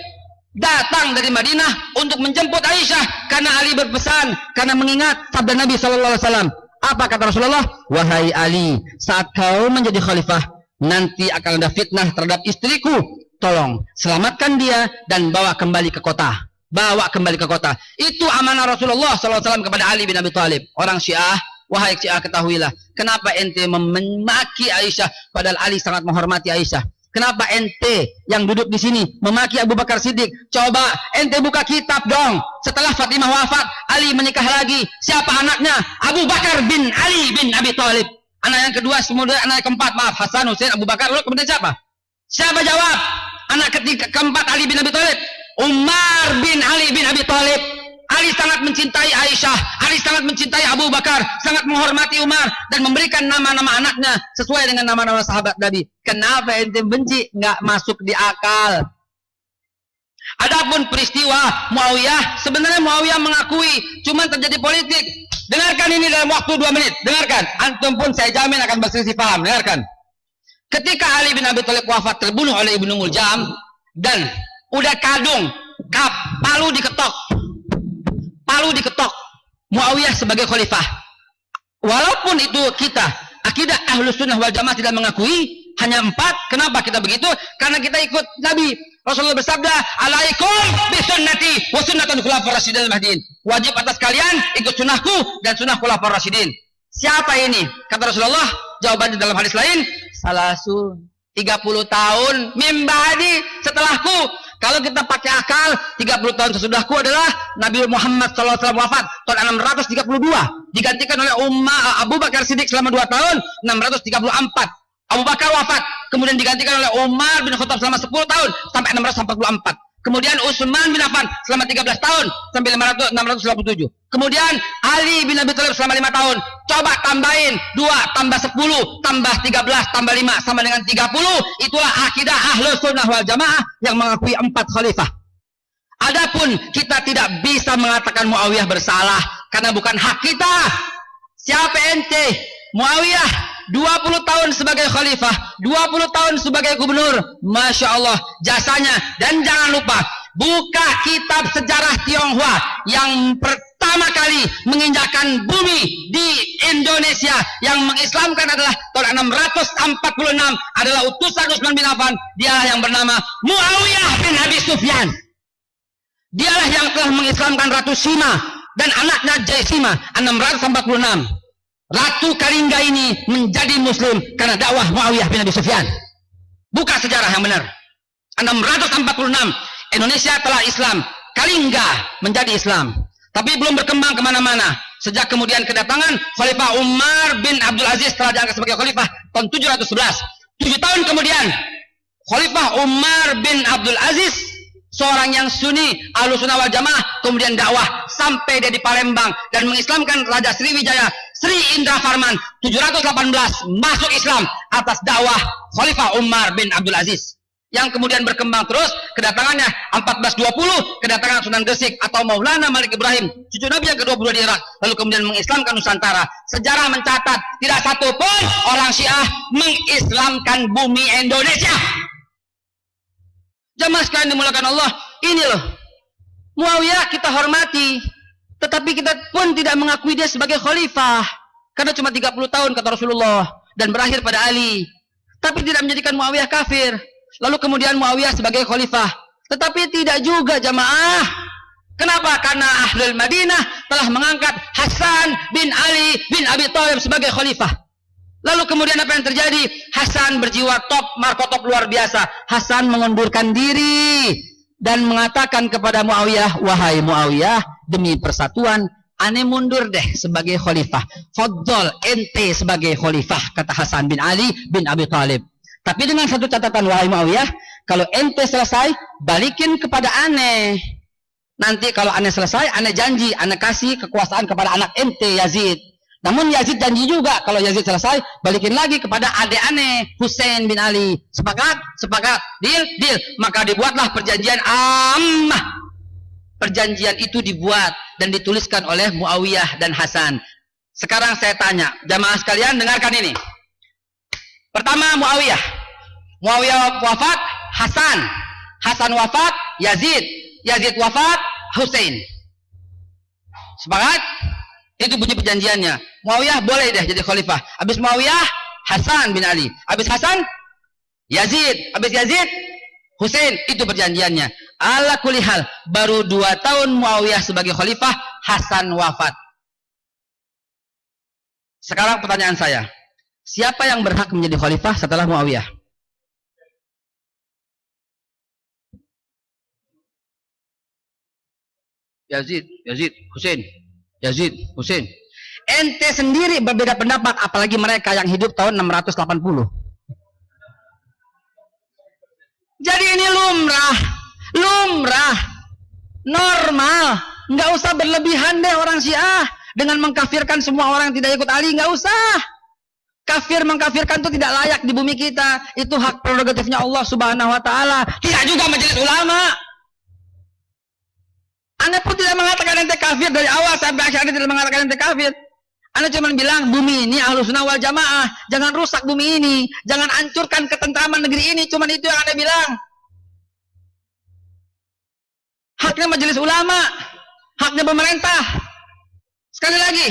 datang dari Madinah untuk menjemput Aisyah karena Ali berpesan, karena mengingat sabda Nabi SAW. Apa kata Rasulullah? Wahai Ali, saat kau menjadi khalifah, nanti akan ada fitnah terhadap istriku. Tolong selamatkan dia dan bawa kembali ke kota. Bawa kembali ke kota. Itu amanah Rasulullah SAW kepada Ali bin Abi Thalib. Orang Syiah, wahai Syiah, ketahuilah, kenapa ente memaki Aisyah padahal Ali sangat menghormati Aisyah? Kenapa ente yang duduk di sini memaki Abu Bakar Siddiq? Coba ente buka kitab dong. Setelah Fatimah wafat, Ali menikah lagi. Siapa anaknya? Abu Bakar bin Ali bin Abi Thalib. Anak yang kedua, kemudian anak yang keempat, maaf, Hasan, Husain, Abu Bakar. Lalu kemudian siapa? Siapa jawab? Anak ketiga, keempat Ali bin Abi Thalib. Umar bin Ali bin Abi Thalib. Ali sangat mencintai Aisyah, Ali sangat mencintai Abu Bakar, sangat menghormati Umar dan memberikan nama-nama anaknya sesuai dengan nama-nama sahabat Nabi. Kenapa ente benci? Nggak masuk di akal. Adapun peristiwa Muawiyah, sebenarnya Muawiyah mengakui cuma terjadi politik. Dengarkan ini dalam waktu 2 menit. Dengarkan, antum pun saya jamin akan berselisih paham. Dengarkan. Ketika Ali bin Abi Thalib wafat terbunuh oleh Ibnu Muljam dan udah kadung, palu diketok, Muawiyah sebagai khalifah. Walaupun itu kita akidah Ahlus Sunnah wal Jamaah tidak mengakui hanya 4. Kenapa kita begitu? Karena kita ikut Nabi. Rasulullah bersabda, "Alaikum bisunnati wa sunnatul khulafaur rasyidin al-mahdiyyin." Wajib atas kalian ikut sunnahku dan sunnah khulafaur rasyidin. Siapa ini? Kata Rasulullah, jawabannya dalam hadis lain, salasun, 30 tahun mim ba'di, setelahku. Kalau kita pakai akal, 30 tahun sesudahku adalah Nabi Muhammad SAW wafat tahun 632, digantikan oleh Abu Bakar Siddiq selama 2 tahun, 634. Abu Bakar wafat, kemudian digantikan oleh Umar bin Khattab selama 10 tahun sampai 644. Kemudian Utsman bin Affan selama 13 tahun sampai 697. Kemudian Ali bin Abi Thalib selama 5 tahun. Coba tambahin 2 tambah 10 tambah 13 tambah 5 sama dengan 30. Itulah akidah Ahlus Sunnah wal Jamaah yang mengakui 4 khalifah. Adapun kita tidak bisa mengatakan Muawiyah bersalah karena bukan hak kita. Siapa ente? Muawiyah 20 tahun sebagai khalifah, 20 tahun sebagai gubernur. Masya Allah jasanya. Dan jangan lupa, buka kitab sejarah Tionghoa yang pertama kali menginjakan bumi di Indonesia, yang mengislamkan adalah tahun 646, adalah utusan Utsman bin Affan. Dialah yang bernama Muawiyah bin Abi Sufyan. Dialah yang telah mengislamkan Ratu Sima dan anaknya Jaisima 646. Ratu Karingga ini menjadi muslim karena dakwah Muawiyah bin Abi Sufyan. Buka sejarah yang benar. 646 Indonesia telah Islam, Karingga menjadi Islam, tapi belum berkembang kemana-mana. Sejak kemudian kedatangan Khalifah Umar bin Abdul Aziz telah diangkat sebagai khalifah tahun 711. 7 tahun kemudian Khalifah Umar bin Abdul Aziz, seorang yang Sunni Ahlus Sunnah wal Jamaah, kemudian dakwah sampai dia di Palembang dan mengislamkan Raja Sriwijaya Sri Indra Farman 718 masuk Islam atas dakwah Khalifah Umar bin Abdul Aziz, yang kemudian berkembang terus. Kedatangannya 1420, kedatangan Sunan Gresik atau Maulana Malik Ibrahim, cucu Nabi yang ke-22 di Irak, lalu kemudian mengislamkan Nusantara. Sejarah mencatat tidak satu pun orang Syiah mengislamkan bumi Indonesia. Jamaah sekalian dimulakan Allah, ini loh Muawiyah kita hormati, tetapi kita pun tidak mengakui dia sebagai khalifah karena cuma 30 tahun kata Rasulullah dan berakhir pada Ali, tapi tidak menjadikan Muawiyah kafir. Lalu kemudian Muawiyah sebagai khalifah, tetapi tidak juga jamaah. Kenapa? Karena Ahlul Madinah telah mengangkat Hasan bin Ali bin Abi Thalib sebagai khalifah. Lalu kemudian apa yang terjadi? Hasan berjiwa top, markotop luar biasa. Hasan mengundurkan diri dan mengatakan kepada Muawiyah, "Wahai Muawiyah, demi persatuan, ane mundur deh sebagai khalifah. Fadhol ente sebagai khalifah," kata Hasan bin Ali bin Abi Thalib. Tapi dengan satu catatan, wahai Muawiyah, kalau ente selesai, balikin kepada ane. Nanti kalau ane selesai, ane janji, ane kasih kekuasaan kepada anak ente Yazid. Namun Yazid janji juga, kalau Yazid selesai, balikin lagi kepada adik ane Husain bin Ali. Sepakat? Sepakat. Deal? Deal. Maka dibuatlah perjanjian ammah. Perjanjian itu dibuat dan dituliskan oleh Muawiyah dan Hasan. Sekarang saya tanya, jamaah sekalian dengarkan ini. Pertama Muawiyah. Muawiyah wafat, Hasan. Hasan wafat, Yazid. Yazid wafat, Husain. Sepakat? Itu bunyi perjanjiannya. Muawiyah boleh deh jadi khalifah. Habis Muawiyah, Hasan bin Ali. Habis Hasan, Yazid. Habis Yazid, Husain. Itu perjanjiannya. Ala kulli hal, baru 2 tahun Muawiyah sebagai khalifah, Hasan wafat. Sekarang pertanyaan saya, siapa yang berhak menjadi khalifah setelah Muawiyah? Yazid, Husain. Yazid, Husain. Ente sendiri berbeda pendapat, apalagi mereka yang hidup tahun 680. Jadi ini lumrah, normal. Nggak usah berlebihan deh orang Syiah dengan mengkafirkan semua orang yang tidak ikut Ali. Nggak usah. Kafir mengkafirkan itu tidak layak di bumi kita. Itu hak prerogatifnya Allah Subhanahu Wa Taala. Tidak juga majelis ulama. Anda pun tidak mengatakan ente kafir dari awal sampai akhir. Anda tidak mengatakan ente kafir. Anda cuma bilang bumi ini Ahlus Sunnah wal Jamaah, jangan rusak bumi ini, jangan hancurkan ketentraman negeri ini. Cuma itu yang Anda bilang. Haknya majelis ulama, haknya pemerintah. Sekali lagi,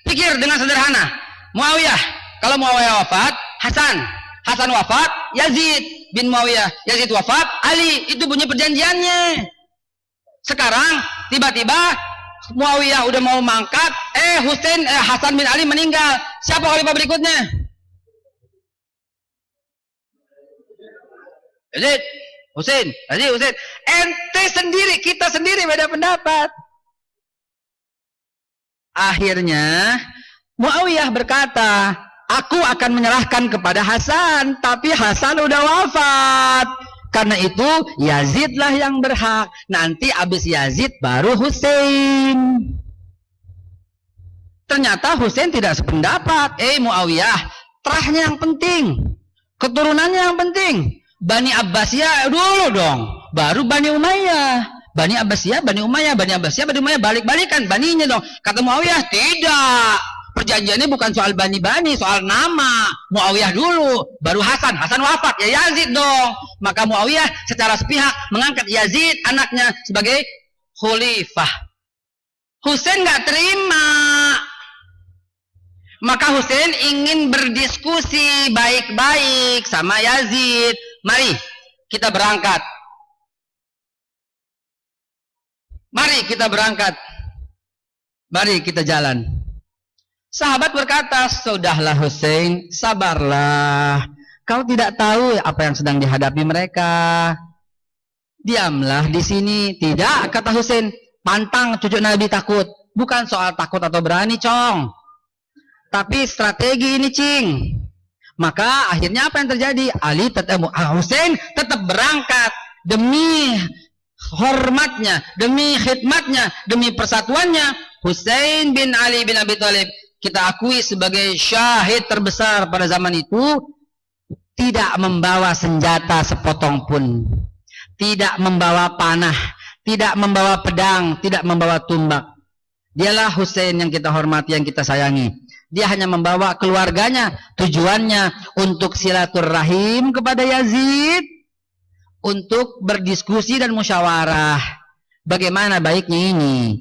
pikir dengan sederhana. Muawiyah. Kalau Muawiyah wafat, Hasan. Hasan wafat, Yazid bin Muawiyah. Yazid wafat, Ali. Itu bunyi perjanjiannya. Sekarang tiba-tiba Muawiyah udah mau mangkat, Hasan bin Ali meninggal. Siapa khalifah berikutnya? Yazid, Husain, Yazid, Husain. Ente sendiri, kita sendiri beda pendapat. Akhirnya Muawiyah berkata, aku akan menyerahkan kepada Hasan, tapi Hasan udah wafat. Karena itu Yazidlah yang berhak. Nanti abis Yazid baru Husain. Ternyata Husain tidak sependapat. Muawiyah, terahnya yang penting, keturunannya yang penting. Bani Abbasiyah dulu dong, baru Bani Umayyah. Bani Abbasiyah, Bani Umayyah, Bani Abbasiyah, Bani Umayyah, balik-balikan baninya dong. Kata Muawiyah, tidak. Perjanjiannya bukan soal bani-bani, soal nama. Muawiyah dulu, baru Hasan. Hasan wafat, ya Yazid dong. Maka Muawiyah secara sepihak mengangkat Yazid anaknya sebagai khalifah. Husain nggak terima. Maka Husain ingin berdiskusi baik-baik sama Yazid. Mari kita berangkat. Mari kita berangkat. Mari kita jalan. Sahabat berkata, sudahlah Husain, sabarlah. Kau tidak tahu apa yang sedang dihadapi mereka. Diamlah di sini. Tidak, kata Husain. Pantang cucu Nabi takut. Bukan soal takut atau berani, Cong. Tapi strategi ini, Cing. Maka akhirnya apa yang terjadi? Husain tetap berangkat demi hormatnya, demi khidmatnya, demi persatuannya. Husain bin Ali bin Abi Thalib, kita akui sebagai syahid terbesar pada zaman itu, tidak membawa senjata sepotong pun, tidak membawa panah, tidak membawa pedang, tidak membawa tumbak. Dialah Husain yang kita hormati, yang kita sayangi. Dia hanya membawa keluarganya, tujuannya untuk silaturahim kepada Yazid, untuk berdiskusi dan musyawarah. Bagaimana baiknya ini?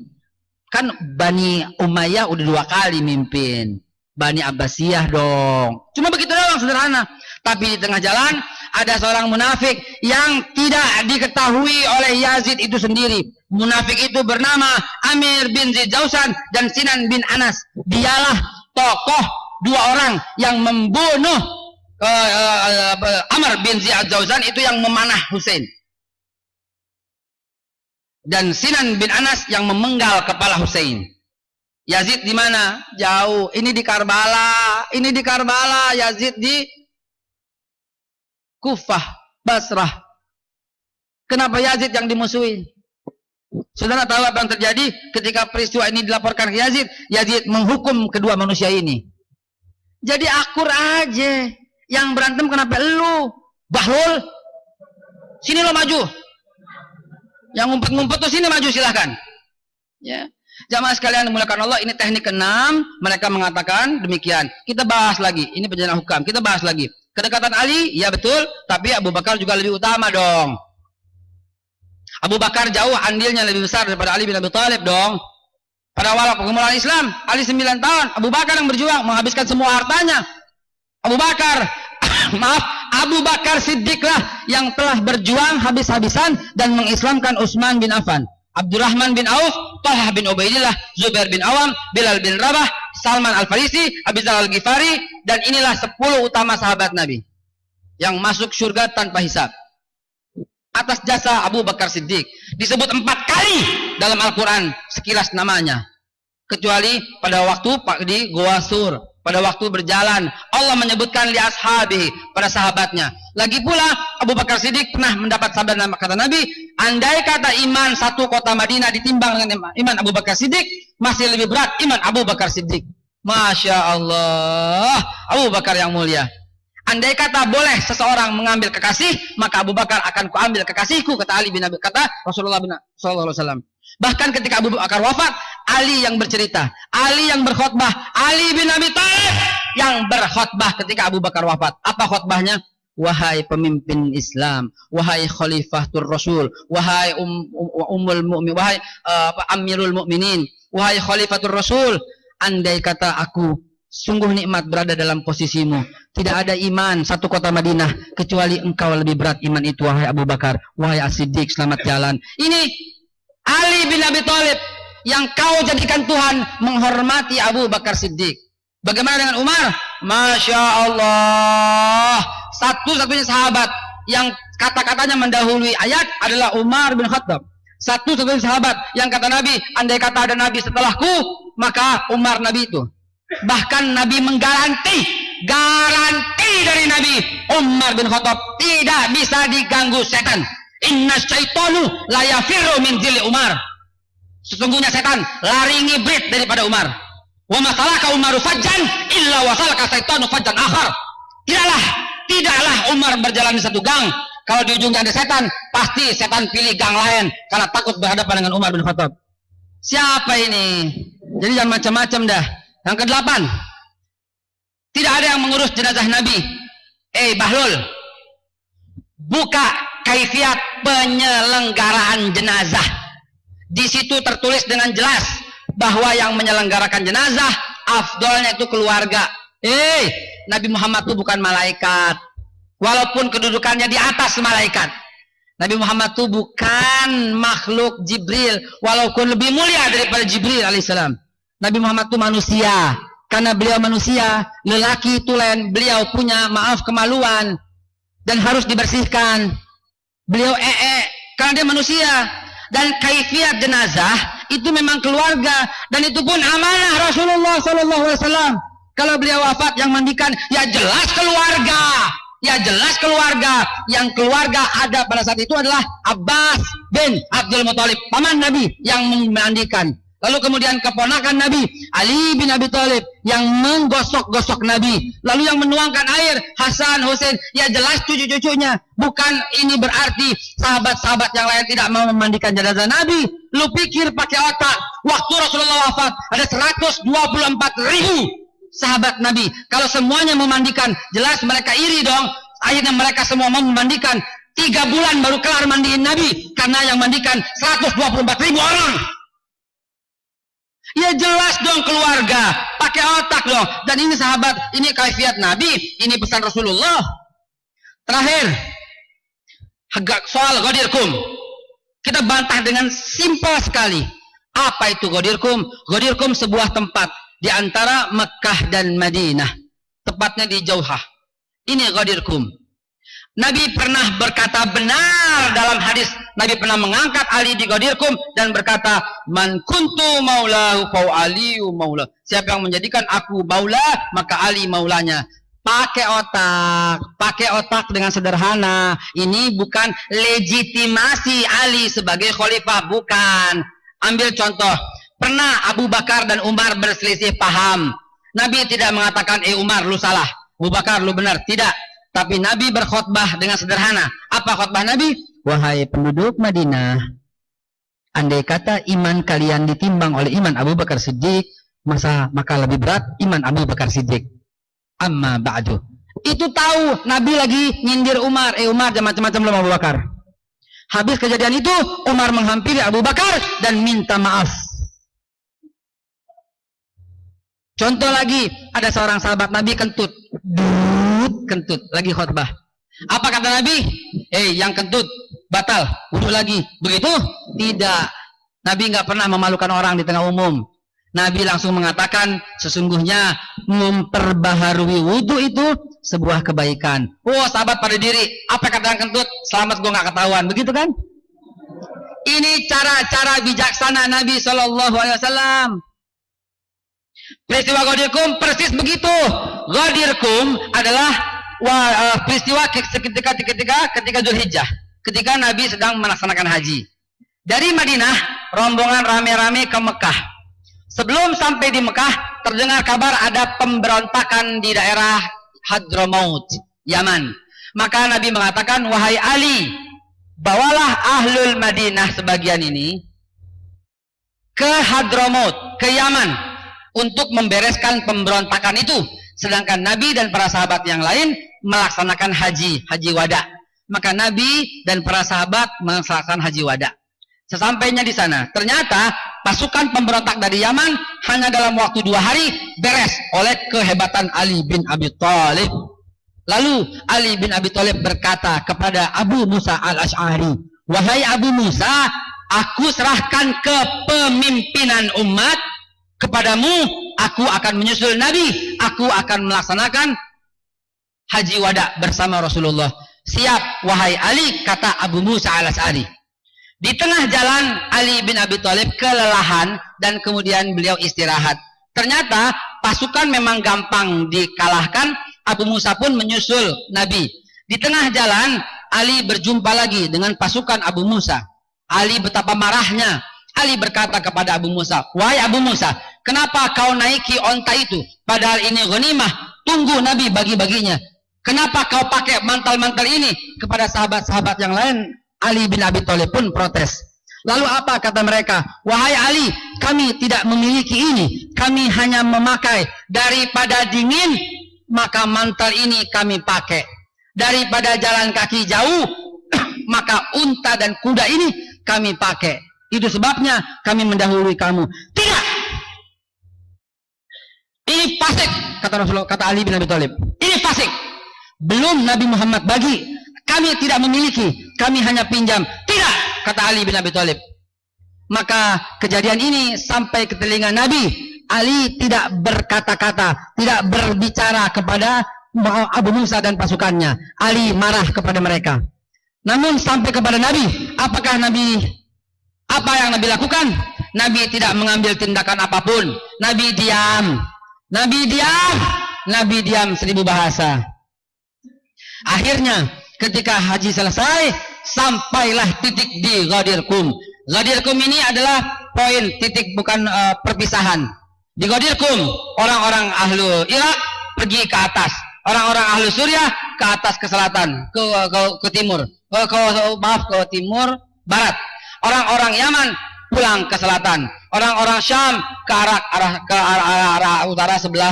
Kan Bani Umayyah udah 2 kali mimpin. Bani Abbasiyah dong. Cuma begitu doang, sederhana. Tapi di tengah jalan ada seorang munafik yang tidak diketahui oleh Yazid itu sendiri. Munafik itu bernama Amir bin Zaid Jausan dan Sinan bin Anas. Dialah tokoh 2 orang yang membunuh Amr bin Zaid Jausan, itu yang memanah Husain. Dan Sinan bin Anas yang memenggal kepala Husain. Yazid di mana? Jauh. Ini di Karbala. Ini di Karbala. Yazid di Kufah, Basrah. Kenapa Yazid yang dimusuhi? Saudara tahu apa yang terjadi ketika peristiwa ini dilaporkan ke Yazid? Yazid menghukum kedua manusia ini. Jadi akur aja. Yang berantem kenapa lu? Bahlul, sini lo maju. Yang ngumpet-ngumpet tuh sini maju, silahkan. Ya, jamaah sekalian dimuliakan Allah, ini teknik ke-6. Mereka mengatakan demikian. Kita bahas lagi. Ini perjalanan hukum. Kita bahas lagi. Kedekatan Ali, ya betul. Tapi Abu Bakar juga lebih utama dong. Abu Bakar jauh andilnya lebih besar daripada Ali bin Abi Thalib dong. Pada awal pergumulan Islam, Ali 9 tahun. Abu Bakar yang berjuang menghabiskan semua hartanya. Abu Bakar, maaf, Abu Bakar Siddiqlah yang telah berjuang habis-habisan dan mengislamkan Utsman bin Affan, Abdurrahman bin Auf, Talhah bin Ubaidillah, Zubair bin Awam, Bilal bin Rabah, Salman Al-Farisi, Abi Dzar Al-Ghifari, dan inilah 10 utama sahabat Nabi yang masuk surga tanpa hisab. Atas jasa Abu Bakar Siddiq disebut 4 kali dalam Al-Quran sekilas namanya, kecuali pada waktu di Goa Sur. Pada waktu berjalan Allah menyebutkan li ashabi, pada sahabatnya. Lagi pula Abu Bakar Siddiq pernah mendapat sabda kata Nabi, andai kata iman satu kota Madinah ditimbang dengan iman Abu Bakar Siddiq, masih lebih berat iman Abu Bakar Siddiq. Masya Allah, Abu Bakar yang mulia. Andai kata boleh seseorang mengambil kekasih, maka Abu Bakar akan kuambil kekasihku, kata Ali bin Abi, kata Rasulullah bin sallallahu alaihi wasallam. Bahkan ketika Abu Bakar wafat, Ali yang bercerita, Ali yang berkhutbah, Ali bin Abi Thalib yang berkhutbah ketika Abu Bakar wafat. Apa khutbahnya? Wahai pemimpin Islam, wahai Khalifatul Rasul, wahai Ummul Mu'min, wahai Amirul Mu'minin, wahai Khalifatul Rasul, andai kata aku Sungguh nikmat berada dalam posisimu. Tidak ada iman satu kota Madinah kecuali engkau lebih berat iman itu, wahai Abu Bakar, wahai As-Siddiq, selamat jalan. Ini Ali bin Abi Thalib yang kau jadikan Tuhan menghormati Abu Bakar Siddiq. Bagaimana dengan Umar? Masya Allah, satu-satunya sahabat yang kata-katanya mendahului ayat adalah Umar bin Khattab. Satu-satunya sahabat yang kata Nabi, andai kata ada Nabi setelahku, maka Umar Nabi itu. Bahkan Nabi menggaranti, garanti dari Nabi, Umar bin Khattab tidak bisa diganggu setan. Inna syaitanu la yafirru min zilli Umar. Sesungguhnya setan lari ngibrit daripada Umar. Wa masalaka Umaru fajjan illa wasalaka syaitanu fajjan akhar. Tidaklah Umar berjalan di satu gang, kalau di ujungnya ada setan, pasti setan pilih gang lain karena takut berhadapan dengan Umar bin Khattab. Siapa ini? Jadi jangan macam-macam dah. Yang ke-8, tidak ada yang mengurus jenazah Nabi. Bahlul, buka kaifiat penyelenggaraan jenazah. Di situ tertulis dengan jelas bahwa yang menyelenggarakan jenazah afdolnya itu keluarga. Nabi Muhammad itu bukan malaikat, walaupun kedudukannya di atas malaikat. Nabi Muhammad itu bukan makhluk Jibril, walaupun lebih mulia daripada Jibril alaihissalam. Nabi Muhammad itu manusia. Karena beliau manusia, lelaki tulen, beliau punya kemaluan dan harus dibersihkan. Beliau karena dia manusia. Dan kaifiat jenazah itu memang keluarga, dan itu pun amanah Rasulullah SAW. Kalau beliau wafat, yang mandikan ya jelas keluarga. Ya jelas keluarga. Yang keluarga ada pada saat itu adalah Abbas bin Abdul Muthalib, paman Nabi, yang memandikan. Lalu kemudian keponakan Nabi, Ali bin Abi Thalib, yang menggosok-gosok Nabi. Lalu yang menuangkan air, Hasan, Husain, ya jelas cucu-cucunya. Bukan ini berarti sahabat-sahabat yang lain tidak mau memandikan jenazah Nabi. Lu pikir pakai otak, waktu Rasulullah wafat, ada 124.000 sahabat Nabi. Kalau semuanya memandikan, jelas mereka iri dong. Akhirnya mereka semua mau memandikan. 3 bulan baru kelar mandiin Nabi, karena yang mandikan 124.000 orang. Ya jelas dong keluarga, pakai otak dong. Dan ini sahabat, ini kaifiat Nabi, ini pesan Rasulullah. Terakhir, soal Ghadir-Qum, kita bantah dengan simpel sekali. Apa itu Ghadir-Qum? Ghadir-Qum sebuah tempat di antara Mekah dan Madinah, tepatnya di Jauhah. Ini Ghadir-Qum. Nabi pernah berkata benar dalam hadis, Nabi pernah mengangkat Ali di Ghadir-Qum dan berkata, man kuntu maulahu fa aliyu maula. Siapa yang menjadikan aku maula, maka Ali maulanya. Pakai otak dengan sederhana. Ini bukan legitimasi Ali sebagai khalifah, bukan. Ambil contoh, pernah Abu Bakar dan Umar berselisih paham. Nabi tidak mengatakan, Umar lu salah, Abu Bakar lu benar, tidak. Tapi Nabi berkhutbah dengan sederhana. Apa khutbah Nabi? Wahai penduduk Madinah, andai kata iman kalian ditimbang oleh iman Abu Bakar Siddiq, maka lebih berat iman Abu Bakar Siddiq. Amma ba'du. Itu tahu Nabi lagi nyindir Umar. Umar jangan macam-macam lu Abu Bakar. Habis kejadian itu, Umar menghampiri Abu Bakar dan minta maaf. Contoh lagi, ada seorang sahabat Nabi kentut. Kentut lagi khutbah. Apa kata Nabi? Yang kentut batal, wudhu lagi. Begitu? Tidak. Nabi nggak pernah memalukan orang di tengah umum. Nabi langsung mengatakan, sesungguhnya memperbaharui wudhu itu sebuah kebaikan. Sahabat pada diri. Apa kata yang kentut? Selamat gua nggak ketahuan. Begitu kan? Ini cara-cara bijaksana Nabi SAW. Peristiwa Ghadir-Qum persis begitu. Ghadir-Qum adalah peristiwa ketika Zulhijjah, ketika Nabi sedang melaksanakan haji. Dari Madinah, rombongan rame-rame ke Mekah. Sebelum sampai di Mekah, terdengar kabar ada pemberontakan di daerah Hadramaut, Yaman. Maka Nabi mengatakan, wahai Ali, bawalah ahlul Madinah sebagian ini ke Hadramaut, ke Yaman, untuk membereskan pemberontakan itu. Sedangkan Nabi dan para sahabat yang lain melaksanakan haji wada. Maka Nabi dan para sahabat melaksanakan haji wada. Sesampainya di sana, ternyata pasukan pemberontak dari Yaman hanya dalam waktu 2 hari beres oleh kehebatan Ali bin Abi Thalib. Lalu Ali bin Abi Thalib berkata kepada Abu Musa al-Ash'ari, wahai Abu Musa, aku serahkan kepemimpinan umat kepadamu, aku akan menyusul Nabi, aku akan melaksanakan haji wada bersama Rasulullah. Siap wahai Ali, kata Abu Musa al-Ash'ari. Di tengah jalan Ali bin Abi Thalib kelelahan dan kemudian beliau istirahat. Ternyata pasukan memang gampang dikalahkan. Abu Musa pun menyusul Nabi. Di tengah jalan Ali berjumpa lagi dengan pasukan Abu Musa. Ali betapa marahnya. Ali berkata kepada Abu Musa, wahai Abu Musa, kenapa kau naiki onta itu? Padahal ini ghanimah, tunggu Nabi bagi-baginya. Kenapa kau pakai mantel-mantel ini? Kepada sahabat-sahabat yang lain, Ali bin Abi Thalib pun protes. Lalu apa kata mereka? Wahai Ali, kami tidak memiliki ini. Kami hanya memakai. Daripada dingin, maka mantel ini kami pakai. Daripada jalan kaki jauh, maka unta dan kuda ini kami pakai. Itu sebabnya kami mendahului kamu. Tidak! Ini fasik, kata Rasulullah, kata Ali bin Abi Thalib. Ini fasik. Belum Nabi Muhammad bagi. Kami tidak memiliki, kami hanya pinjam. Tidak, kata Ali bin Abi Thalib. Maka kejadian ini sampai ke telinga Nabi. Ali tidak berkata-kata, tidak berbicara kepada Abu Musa dan pasukannya. Ali marah kepada mereka. Namun sampai kepada Nabi, apa yang Nabi lakukan? Nabi tidak mengambil tindakan apapun. Nabi diam. Nabi diam 1000 bahasa. Akhirnya ketika haji selesai, sampailah titik di Ghadir Qum. Ghadir Qum ini adalah poin, titik, bukan perpisahan. Di Ghadir Qum, orang-orang ahlu Irak pergi ke atas, orang-orang ahlu Suriah ke atas, ke selatan, ke timur, ke timur barat. Orang-orang Yaman pulang ke selatan, orang-orang Syam ke arah utara sebelah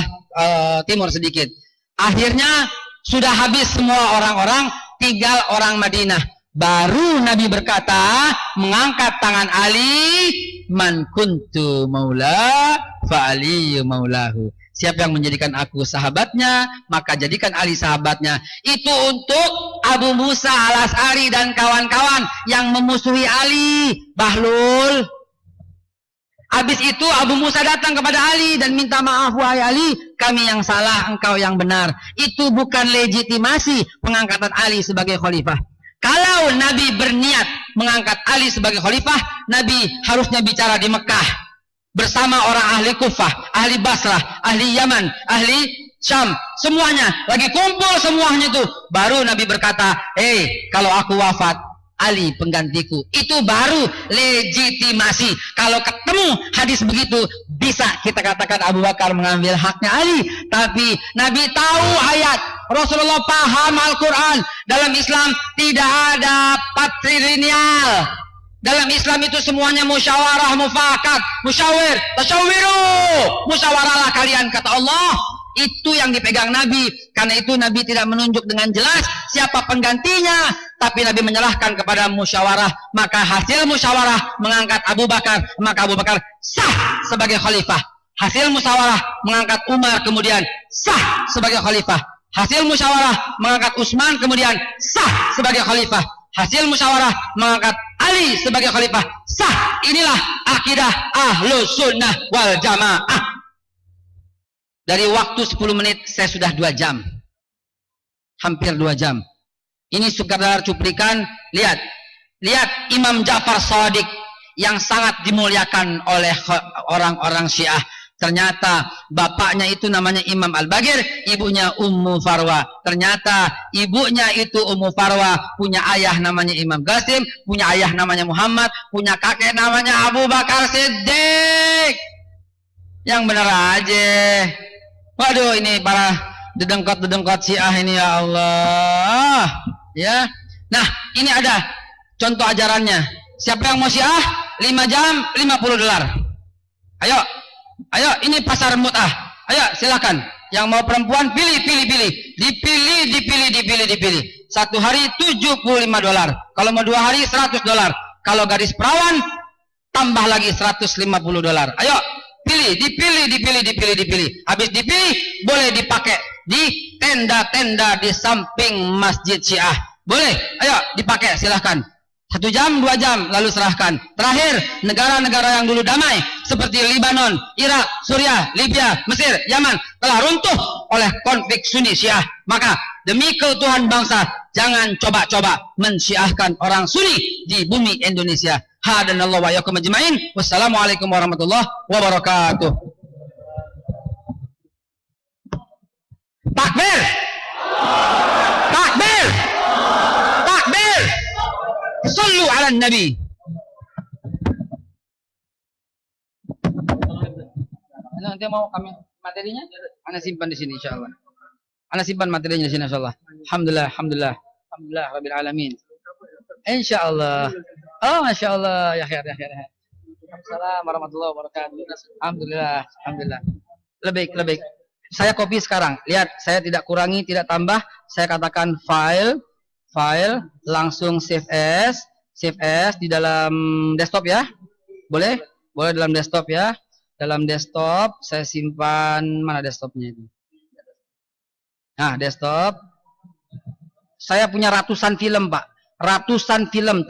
timur sedikit. Akhirnya sudah habis semua orang-orang, tinggal orang Madinah. Baru Nabi berkata, mengangkat tangan Ali, man kuntu maula fa Ali maulahu. Siapa yang menjadikan aku sahabatnya, maka jadikan Ali sahabatnya. Itu untuk Abu Musa al-Ash'ari dan kawan-kawan yang memusuhi Ali. Bahlul. Habis itu Abu Musa datang kepada Ali dan minta maaf, wahai Ali, kami yang salah, engkau yang benar. Itu bukan legitimasi pengangkatan Ali sebagai khalifah. Kalau Nabi berniat mengangkat Ali sebagai khalifah, Nabi harusnya bicara di Mekah bersama orang ahli Kufah, ahli Basrah, ahli Yaman, ahli Syam, semuanya lagi kumpul semuanya itu. Baru Nabi berkata, kalau aku wafat, Ali penggantiku. Itu baru legitimasi. Kalau ketemu hadis begitu, bisa kita katakan Abu Bakar mengambil haknya Ali. Tapi Nabi tahu ayat, Rasulullah paham Al-Quran. Dalam Islam tidak ada patrilineal. Dalam Islam itu semuanya musyawarah, mufakat, musyawir, tasyawiru. Musyawarahlah kalian, kata Allah. Itu yang dipegang Nabi. Karena itu Nabi tidak menunjuk dengan jelas siapa penggantinya, tapi Nabi menyerahkan kepada musyawarah. Maka hasil musyawarah mengangkat Abu Bakar, maka Abu Bakar sah sebagai khalifah. Hasil musyawarah mengangkat Umar, kemudian sah sebagai khalifah. Hasil musyawarah mengangkat Utsman, kemudian sah sebagai khalifah. Hasil musyawarah mengangkat Ali sebagai khalifah, sah. Inilah akidah Ahlus Sunnah wal Jamaah. Dari waktu 10 menit saya sudah 2 jam. Hampir 2 jam. Ini sekadar cuplikan. Lihat Imam Ja'far Shadiq yang sangat dimuliakan oleh orang-orang Syiah. Ternyata bapaknya itu namanya Imam Al-Bagir, ibunya Ummu Farwa. Ternyata ibunya itu Ummu Farwa punya ayah namanya Imam Qasim, punya ayah namanya Muhammad, punya kakek namanya Abu Bakar Siddiq. Yang benar aja. Waduh, ini para dedengkot Syiah ini, ya Allah. Ya. Nah, ini ada contoh ajarannya. Siapa yang mau Syiah? 5 jam $50. Ayo, ini pasar mut'ah. Ayo, silakan. Yang mau perempuan pilih. Dipilih. 1 hari $75. Kalau mau 2 hari $100. Kalau gadis perawan tambah lagi $150. Ayo, dipilih. Habis dipilih, boleh dipakai di tenda-tenda di samping Masjid Syiah. Boleh, ayo dipakai, silahkan. 1 jam, 2 jam, lalu serahkan. Terakhir, negara-negara yang dulu damai, seperti Libanon, Irak, Suriah, Libya, Mesir, Yaman, telah runtuh oleh konflik Sunni Syiah. Maka, demi keutuhan bangsa, jangan coba-coba mensyiahkan orang Sunni di bumi Indonesia. Hadanallahu wa iyyakum ajmain. Wassalamualaikum warahmatullahi wabarakatuh. Takbir! Takbir! Takbir! Sallu ala Nabi. Nanti mau kami materinya, Anda simpan di sini insyaallah. Anda simpan materinya di sini insyaallah. Alhamdulillah rabbil alamin. Insyaallah. Oh, masyaallah, ya khair. Assalamualaikum warahmatullahi wabarakatuh. Alhamdulillah. Lebih. Saya copy sekarang. Lihat, saya tidak kurangi, tidak tambah. Saya katakan file, langsung save as di dalam desktop ya. Boleh dalam desktop ya. Dalam desktop saya simpan, mana desktopnya itu? Nah, desktop. Saya punya ratusan film, Pak. Ratusan film